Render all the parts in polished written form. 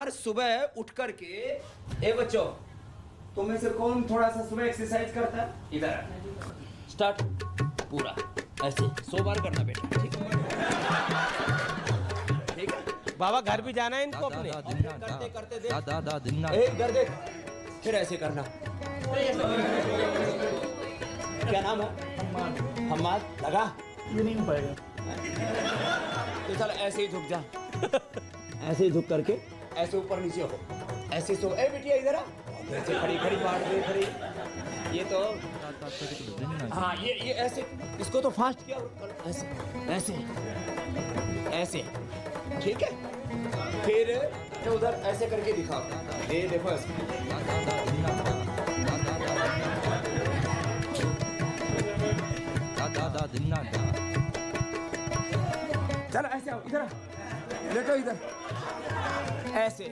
हर सुबह उठ करके, ए बच्चों तुम में से कौन थोड़ा सा सुबह एक्सरसाइज करता है? इधर स्टार्ट, पूरा ऐसे 100 बार करना बेटा, ठीक है? ठीक है बाबा, घर भी जाना है इनको अपने। करते करते देख, इधर देख, फिर ऐसे करना। क्या नाम है? हम्माद। लगा? ये नहीं हो पाएगा। तो चल ऐसे ही झुक जा, ऐसे ही झुक करके ऐसे ऊपर नीचे हो, ऐसे सो। ए बिटिया इधर आ, ऐसे खड़ी खड़ी मार दे, खड़ी। ये तो हाँ, ये ऐसे, इसको तो फास्ट किया, ऐसे ऐसे ऐसे, ठीक है? फिर तो उधर ऐसे करके दिखाओ, ये देखो ऐसे। चलो ऐसे आओ, इधर लेटो, इधर ऐसे,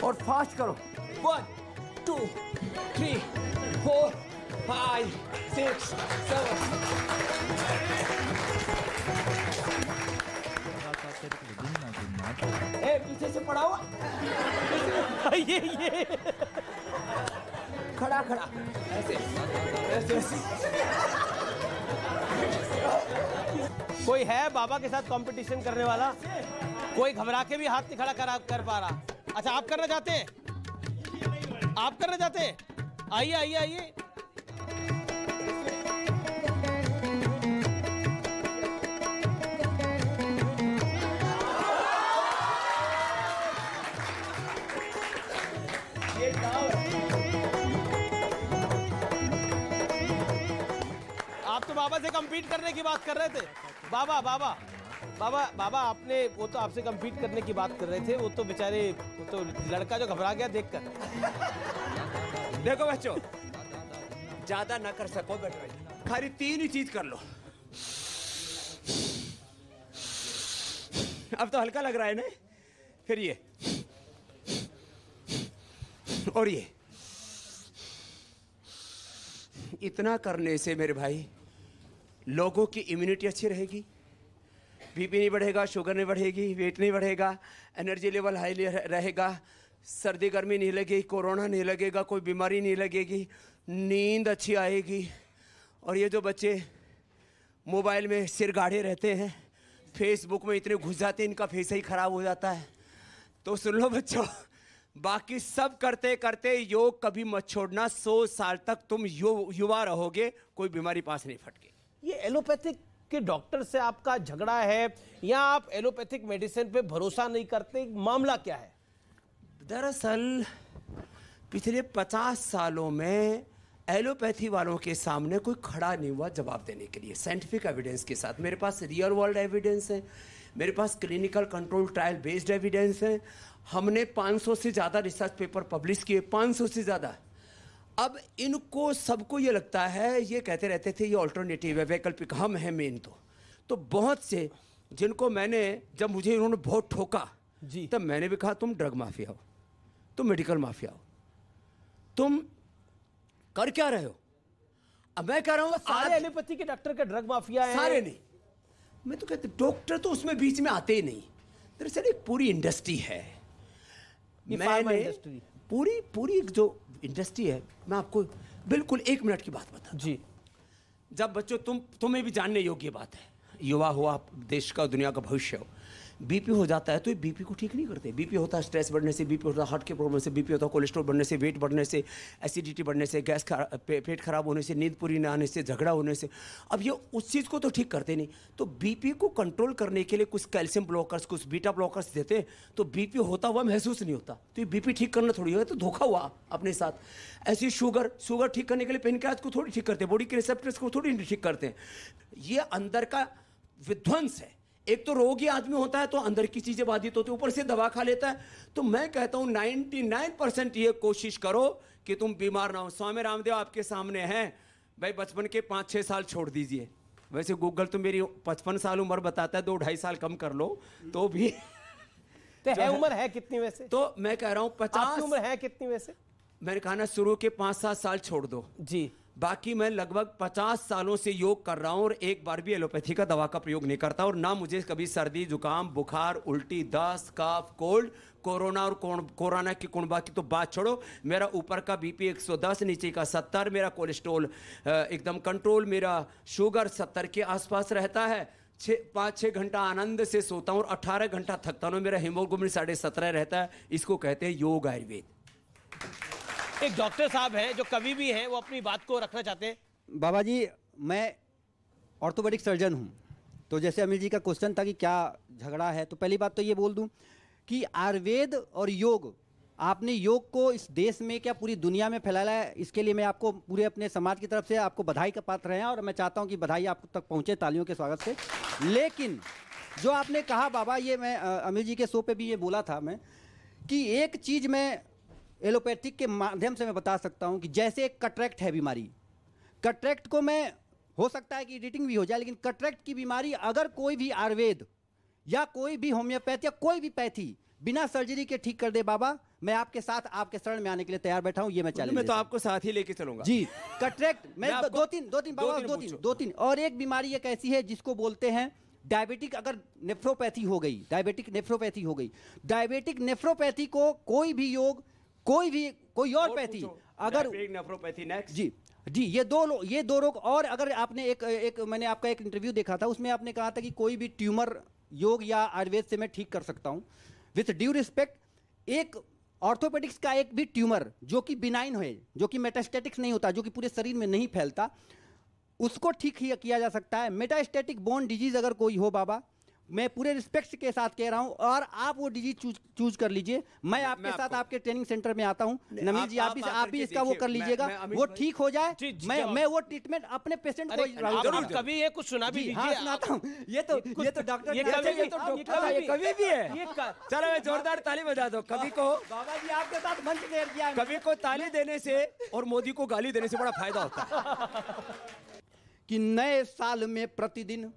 और फास्ट करो। 1 2 3 4 5 6 7। ए पीछे से पड़ा हुआ ये खड़ा खड़ा ऐसे ऐसे ऐसे। कोई है बाबा के साथ कंपटीशन करने वाला? कोई घबरा के भी हाथ नहीं खड़ा कर पा रहा। अच्छा, आप करना चाहते हैं? आप करना चाहते हैं? आइए आइए आइए। आप तो बाबा से compete करने की बात कर रहे थे। बाबा बाबा बाबा बाबा, आपने, वो तो आपसे compete करने की बात कर रहे थे। वो तो बेचारे, वो तो लड़का जो घबरा गया देखकर। देखो बच्चों, ज्यादा ना कर सको बेटा, खाली 3 ही चीज कर लो। अब तो हल्का लग रहा है ना? फिर ये और ये, इतना करने से मेरे भाई लोगों की इम्यूनिटी अच्छी रहेगी, बीपी नहीं बढ़ेगा, शुगर नहीं बढ़ेगी, वेट नहीं बढ़ेगा, एनर्जी लेवल हाई रहेगा, सर्दी गर्मी नहीं लगेगी, कोरोना नहीं लगेगा, कोई बीमारी नहीं लगेगी, नींद अच्छी आएगी। और ये जो बच्चे मोबाइल में सिर गाढ़े रहते हैं, फेसबुक में इतने घुस जाते हैं, इनका फेस ही खराब हो जाता है। तो सुन लो बच्चों, बाकी सब करते करते योग कभी मत छोड़ना। 100 साल तक तुम युवा रहोगे, कोई बीमारी पास नहीं फटके। ये एलोपैथिक के डॉक्टर से आपका झगड़ा है या आप एलोपैथिक मेडिसिन पे भरोसा नहीं करते? मामला क्या है? दरअसल पिछले 50 सालों में एलोपैथी वालों के सामने कोई खड़ा नहीं हुआ जवाब देने के लिए साइंटिफिक एविडेंस के साथ। मेरे पास रियल वर्ल्ड एविडेंस है, मेरे पास clinical control trial based evidence है। हमने 500 से ज़्यादा रिसर्च पेपर पब्लिश किए, 500 से ज़्यादा। अब इनको सबको ये लगता है, ये कहते रहते थे ये ऑल्टरनेटिव है, वैकल्पिक, हम हैं मेन। तो बहुत से जिनको मैंने, जब मुझे इन्होंने बहुत ठोका जी, तब मैंने भी कहा तुम ड्रग माफिया हो, तुम मेडिकल माफिया हो, तुम कर क्या रहे हो? अब मैं कह रहा हूं सारे एलोपैथी के डॉक्टर के ड्रग माफिया हैं। सारे नहीं, मैं तो कहता डॉक्टर तो उसमें बीच में आते ही नहीं। दरअसल एक पूरी इंडस्ट्री है, मैंने पूरी जो इंडस्ट्री है, मैं आपको बिल्कुल 1 मिनट की बात बता जी। जब बच्चों तुम्हें भी जानने योग्य बात है, युवा हो आप, देश का दुनिया का भविष्य हो, बीपी हो जाता है तो ये बीपी को ठीक नहीं करते। बीपी होता है स्ट्रेस बढ़ने से, बीपी होता है हार्ट के प्रॉब्लम से, बीपी होता है कोलेस्ट्रॉल बढ़ने से, वेट बढ़ने से, एसिडिटी बढ़ने से, गैस पेट खराब होने से, नींद पूरी ना आने से, झगड़ा होने से। अब ये उस चीज़ को तो ठीक करते नहीं। तो बीपी को कंट्रोल करने के लिए कुछ कैल्शियम ब्लॉकर्स, कुछ बीटा ब्लॉकर्स देते हैं, तो बीपी होता हुआ महसूस नहीं होता। तो ये बीपी ठीक करना थोड़ी है, तो धोखा हुआ अपने साथ। ऐसी शुगर ठीक करने के लिए पेनक्रियाज को थोड़ी ठीक करते हैं, बॉडी के रिसेप्टर्स को थोड़ी ठीक करते हैं। ये अंदर का विध्वंस है। एक तो रोगी आदमी होता है तो अंदर की चीजें बाधित होती है, ऊपर से दवा खा लेता है। तो मैं कहता हूं 99% ये कोशिश करो कि तुम बीमार ना हो। स्वामी रामदेव आपके सामने हैं भाई, बचपन के 5-6 साल छोड़ दीजिए। वैसे गूगल तो मेरी 55 साल उम्र बताता है, 2-2.5 साल कम कर लो तो भी तो है। उम्र है कितनी वैसे? तो मैं कह रहा हूं 50। उम्र है कितनी वैसे? मैंने कहा ना, शुरू के 5-7 साल छोड़ दो जी, बाकी मैं लगभग 50 सालों से योग कर रहा हूं और एक बार भी एलोपैथी का दवा का प्रयोग नहीं करता, और ना मुझे कभी सर्दी जुकाम बुखार उल्टी दस्त कफ कोल्ड कोरोना और कोरोना की कुणबा की तो बात छोड़ो। मेरा ऊपर का बीपी 110, नीचे का 70, मेरा कोलेस्ट्रॉल एकदम कंट्रोल, मेरा शुगर 70 के आसपास रहता है, 5-6 घंटा आनंद से सोता हूँ और 18 घंटा थकता हूँ, मेरा हीमोग्लोबिन 17.5 रहता है। इसको कहते हैं योग आयुर्वेद। एक डॉक्टर साहब हैं जो कभी भी हैं वो अपनी बात को रखना चाहते हैं। बाबा जी, मैं ऑर्थोपेडिक सर्जन हूँ, तो जैसे अमित जी का क्वेश्चन था कि क्या झगड़ा है, तो पहली बात तो ये बोल दूँ कि आयुर्वेद और योग, आपने योग को इस देश में क्या पूरी दुनिया में फैलाया है, इसके लिए मैं आपको पूरे अपने समाज की तरफ से आपको बधाई का पात्र हैं, और मैं चाहता हूँ कि बधाई आप तक पहुँचे तालियों के स्वागत से। लेकिन जो आपने कहा बाबा, ये मैं अमित जी के शो पे भी ये बोला था मैं, कि एक चीज़ मैं एलोपैथिक के माध्यम से मैं बता सकता हूँ कि जैसे एक कटरैक्ट है बीमारी, कटरैक्ट को मैं, हो सकता है कि एडिटिंग भी हो जाए, लेकिन कटरैक्ट की बीमारी अगर कोई भी आयुर्वेद या कोई भी होम्योपैथी या कोई भी पैथी बिना सर्जरी के ठीक कर दे बाबा, मैं आपके साथ आपके शरण में आने के लिए तैयार बैठा हूं। ये मैं चैलेंज, मैं तो आपको साथ ही लेके चलूंगा जी। कटरैक्ट मैं दो तीन और एक बीमारी एक ऐसी है जिसको बोलते हैं डायबिटिक, अगर नेफ्रोपैथी हो गई, डायबिटिक नेफ्रोपैथी हो गई, डायबिटिक नेफ्रोपैथी को कोई भी योग, कोई और पैथी, अगर नेफ्रोपैथी नेक्स्ट जी ये दो रोग। और अगर आपने एक मैंने आपका एक इंटरव्यू देखा था, उसमें आपने कहा था कि कोई भी ट्यूमर योग या आयुर्वेद से मैं ठीक कर सकता हूं। विथ ड्यू रिस्पेक्ट, एक ऑर्थोपेडिक्स का एक भी ट्यूमर जो कि बिनाइन है, जो कि मेटास्टेटिक्स नहीं होता, जो कि पूरे शरीर में नहीं फैलता, उसको ठीक किया जा सकता है। मेटास्टेटिक बोन डिजीज अगर कोई हो बाबा, मैं पूरे रिस्पेक्ट के साथ कह रहा हूं, और आप वो डिजीज चूज कर लीजिए, मैं आपके साथ आपके ट्रेनिंग सेंटर में आता हूं। नमील जी आप भी इसका वो कर लीजिएगा, वो ठीक हो जाए, मैं वो ट्रीटमेंट अपने पेशेंट को जरूर। कभी ये कुछ सुना भी हाँ, सुनाता हूं। ये तो डॉक्टर कभी भी है। चलो मैं जोरदार ताली बजा दो। कभी को बाबा जी आपके साथ मंच शेयर किया, कभी को ताली देने से और मोदी को गाली देने से बड़ा फायदा होता है। कि नए साल में प्रतिदिन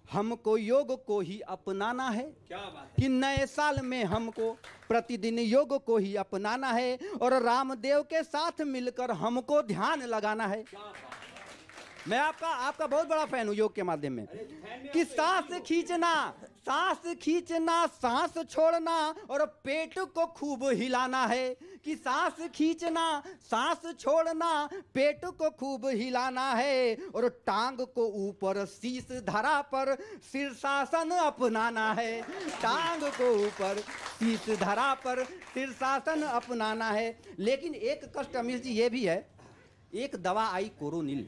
हमको योग को ही अपनाना है। क्या बात है? कि नए साल में हमको प्रतिदिन योग को ही अपनाना है, और रामदेव के साथ मिलकर हमको ध्यान लगाना है। मैं आपका बहुत बड़ा फैन हूं योग के माध्यम में। कि सांस खींचना, सांस छोड़ना और पेट को खूब हिलाना है। कि सांस खींचना, सांस छोड़ना, पेट को खूब हिलाना है, और टांग को ऊपर शीश धरा पर शीर्षासन अपनाना है। टांग को ऊपर शीश धरा पर शीर्षासन अपनाना है। लेकिन एक कष्ट अमीर जी ये भी है, एक दवा आई कोरोनिल।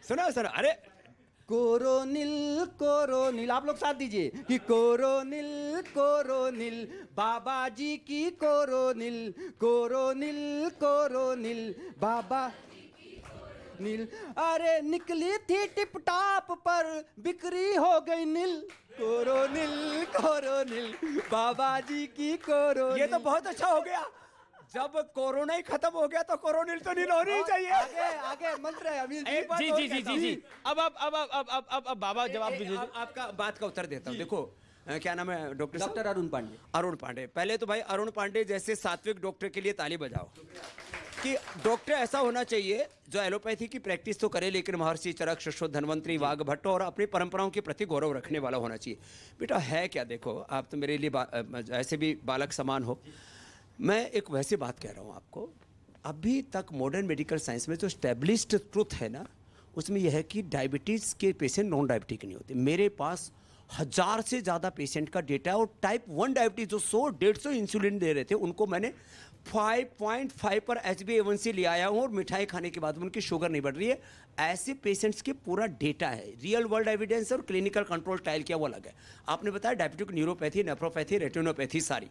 सुनो अरे कोरोनिल आप लोग साथ दीजिए कि कोरोनिल बाबा जी की कोरोनिल बाबा नील। अरे निकली थी टिप टॉप पर बिक्री हो गई नील। कोरोनिल बाबा जी की कोरोनिल। ये तो बहुत अच्छा हो गया। जब कोरोना ही खत्म हो गया तो कोरोनिल तो नहीं होनी चाहिए। आगे मंत्र है अभी। जी। अब बाबा जवाब दीजिए। आपका बात का उत्तर देता हूँ। देखो क्या नाम है डॉक्टर अरुण पांडे। पहले तो भाई अरुण पांडे जैसे सात्विक डॉक्टर के लिए ताली बजाओ। कि डॉक्टर ऐसा होना चाहिए जो एलोपैथी की प्रैक्टिस तो करे, लेकिन महर्षि चरक, शश्वत, धन्वंतरी, वाघभट्ट और अपनी परंपराओं के प्रति गौरव रखने वाला होना चाहिए। बेटा है क्या, देखो आप तो मेरे लिए ऐसे भी बालक समान हो। मैं एक वैसे बात कह रहा हूँ आपको, अभी तक मॉडर्न मेडिकल साइंस में जो स्टैब्लिश्ड ट्रुथ है ना, उसमें यह है कि डायबिटीज़ के पेशेंट नॉन डायबिटिक नहीं होते। मेरे पास 1000 से ज़्यादा पेशेंट का डेटा है, और टाइप 1 डायबिटीज जो 100-150 इंसुलिन दे रहे थे, उनको मैंने 5.5 पर HbA1c ले आया हूँ, और मिठाई खाने के बाद उनकी शुगर नहीं बढ़ रही है। ऐसे पेशेंट्स के पूरा डेटा है, रियल वर्ल्ड एविडेंस और क्लिनिकल कंट्रोल ट्रायल किया, वो अलग है। आपने बताया डायबिटिक न्यूरोपैथी, नेफ्रोपैथी, रेटिनोपैथी सारी।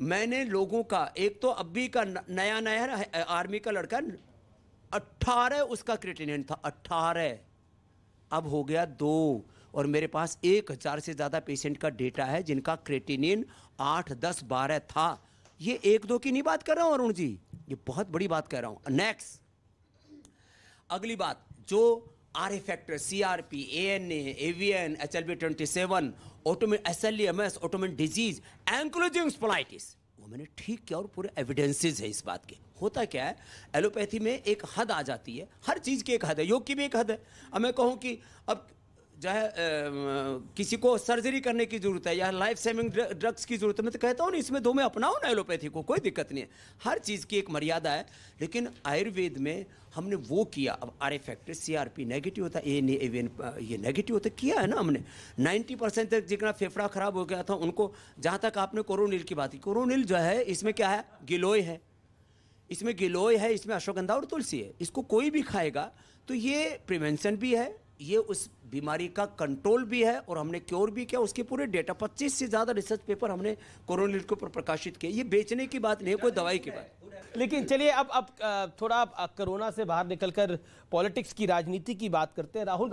मैंने लोगों का, एक तो अभी का नया आर्मी का लड़का 18 उसका क्रिएटिनिन था, 18 अब हो गया 2, और मेरे पास 1000 से ज़्यादा पेशेंट का डेटा है जिनका क्रिएटिनिन 8, 10, 12 था। ये 1-2 की नहीं बात कर रहा हूँ अरुण जी, ये बहुत बड़ी बात कह रहा हूँ। नेक्स्ट अगली बात, जो RA factor, CRP, ANA, AVN, HLB27, SLEMS, autoimmune disease, ankylosing spondylitis, वो मैंने ठीक किया और पूरे एविडेंसेस है इस बात के। होता क्या है, एलोपैथी में एक हद आ जाती है, हर चीज़ की एक हद है, योग की भी एक हद है। अब मैं कहूँ कि अब जो है किसी को सर्जरी करने की जरूरत है या लाइफ सेविंग ड्रग्स की जरूरत है, मैं तो कहता हूँ ना इसमें दो में अपनाओ ना एलोपैथी को, कोई दिक्कत नहीं है। हर चीज़ की एक मर्यादा है। लेकिन आयुर्वेद में हमने वो किया। अब आर फैक्टर CRP नेगेटिव होता है, ये नेगेटिव होता है, किया है ना हमने। 90% तक जितना फेफड़ा खराब हो गया था उनको, जहाँ तक आपने कोरोनिल की बात की, कोरोनिल जो है इसमें क्या है, गिलोय है, इसमें गिलोय है, इसमें अश्वगंधा और तुलसी है। इसको कोई भी खाएगा तो ये प्रिवेंशन भी है, ये उस बीमारी का कंट्रोल भी है और हमने क्योर भी किया। उसके पूरे डेटा 25 से ज़्यादा रिसर्च पेपर हमने कोरोनिल के ऊपर प्रकाशित किए। ये बेचने की बात नहीं है, कोई दवाई की बात। लेकिन चलिए अब थोड़ा कोरोना से बाहर निकलकर पॉलिटिक्स की, राजनीति की बात करते हैं। राहुल